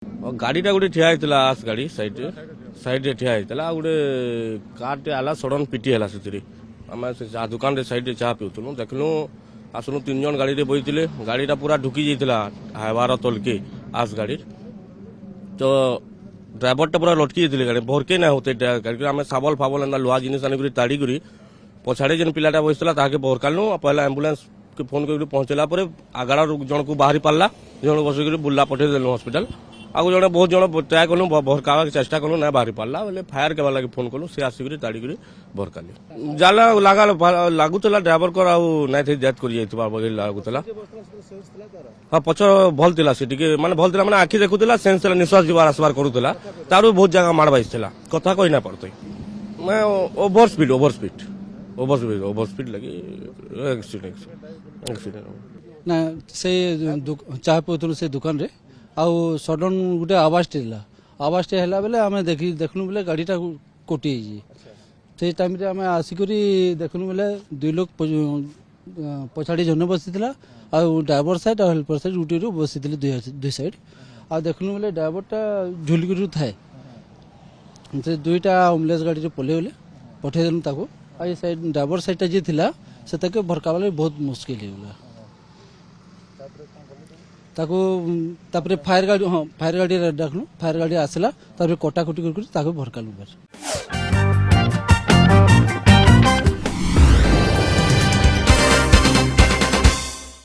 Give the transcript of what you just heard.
ଗାଡ଼ିଟା ଗୋଟେ ଠିଆ ହେଇଥିଲା ଆସ୍ ଗାଡ଼ି ସାଇଡ୍ରେ ଠିଆ ହେଇଥିଲା ଆଉ ଗୋଟେ କାର୍ଟେ ଆଲା ସଡନ୍ ପିଟି ହେଲା ସେଥିରେ ଆମେ ସେ ଚା ଦୋକାନରେ ସାଇଡ୍ରେ ଚା ପିଉଥିଲୁ ଦେଖିଲୁ ଆସୁନୁ 3 ଜଣ ଗାଡ଼ିରେ ବଇଥିଲେ ଗାଡ଼ିଟା ପୁରା ଢୁକି ଯାଇଥିଲା ହାଇବାର ତଲକେ ଆସ୍ ଗାଡ଼ି ତ ଡ୍ରାଇଭରଟା ପୁରା ଲଟକି ଯାଇଥିଲେ ଗାଡ଼ି ଭରକେ ନା ହତେ ଗାଡ଼ି ଆମେ ସାବଲ ଫାବଲ ଏନ୍ତା ଲୁହା ଜିନିଷ ଆଣିକରି ତାଡ଼ିକରି ପଛାଡ଼େ ଯେନ୍ ପିଲାଟା ବସିଥିଲା ତାହାକେ ବହରକାଲୁ ପହିଲା ଆମ୍ବୁଲାନ୍ସ କେ ଫୋନ୍ କରିକି ପହଞ୍ଚେଲା ପରେ ଆଗାଡ଼ ଜଣକୁ ବାହାରି ପାରିଲା ଜଣକୁ ବସିକରି ବୁର୍ଲା ପଠେଇଦେଲୁ ହସ୍ପିଟାଲ ଆଉ ଜଣେ ବହୁତ ଜଣ ଟ୍ରାଏ କଲୁ ଭରକାବାକୁ ଚେଷ୍ଟା କଲୁ ନା ବାହାରି ପାରିଲା ବୋଲେ ଫାୟାର କେବା ଲାଗି ଫୋନ୍ କଲୁ ସେ ଆସିକରି ତାଡ଼ିକରି ଭରକାଲି ଜାଲା ଲାଗୁଥିଲା ଡ୍ରାଇଭରଙ୍କର ଆଉ ନାଇଁ ଡେଥ୍ କରି ଯାଇଥିବା ବୋଲି ଲାଗୁଥିଲା ହଁ ପଛ ଭଲ ଥିଲା ସେ ଟିକେ ମାନେ ଭଲ ଥିଲା ମାନେ ଆଖି ଦେଖୁଥିଲା ସେନ୍ସ ଥିଲା ନିଶ୍ୱାସ ଯିବାର ଆସିବାର କରୁଥିଲା ତାରୁ ବହୁତ ଜାଗା ମାଡ଼ ବାଜିଥିଲା କଥା କହି ନା ପାରୁଥାଏ ମାନେ ଓଭର ସ୍ପିଡ ଲାଗି ଆକ୍ସିଡେଣ୍ଟ ନା ସେ ଚାହା ପିଉଥିଲୁ ସେ ଦୋକାନରେ ଆଉ ସଡନ୍ ଗୋଟେ ଆବାଜଟେ ହେଲା ଆବାଜଟେ ହେଲା ବେଲେ ଆମେ ଦେଖିଲୁ ବେଲେ ଗାଡ଼ିଟା କଟି ଯାଇଛି ସେଇ ଟାଇମ୍ରେ ଆମେ ଆସିକରି ଦେଖିଲୁ ବେଲେ 2 ଲୋକ ପଛାଡ଼ି ଜଣେ ବସିଥିଲା ଆଉ ଡ୍ରାଇଭର ସାଇଡ୍ ଆଉ ହେଲ୍ପର ସାଇଡ୍ ଗୋଟିଏରୁ ବସିଥିଲେ ଦୁଇ ସାଇଡ୍ ଆଉ ଦେଖିଲୁ ବେଲେ ଡ୍ରାଇଭରଟା ଝୁଲିକରି ଥାଏ ସେ ଦୁଇଟା ଆମ୍ବୁଲାନ୍ସ ଗାଡ଼ିରେ ପଳେଇଗଲେ ପଠେଇଦେଲୁ ତାକୁ ଆଉ ଏ ସାଇଡ୍ ଡ୍ରାଇଭର ସାଇଡ୍ଟା ଯିଏ ଥିଲା ସେ ତାକେ ଭରକା ବେଲେ ବହୁତ ମୁସ୍କିଲ ହେଇଗଲା ତାକୁ ତାପରେ ଫାୟାର ଗାଡ଼ି ଡାକଲୁ ଫାୟାର ଗାଡ଼ି ଆସିଲା ତାପରେ କଟାକଟି କରି ତାକୁ ଭରକାଲୁ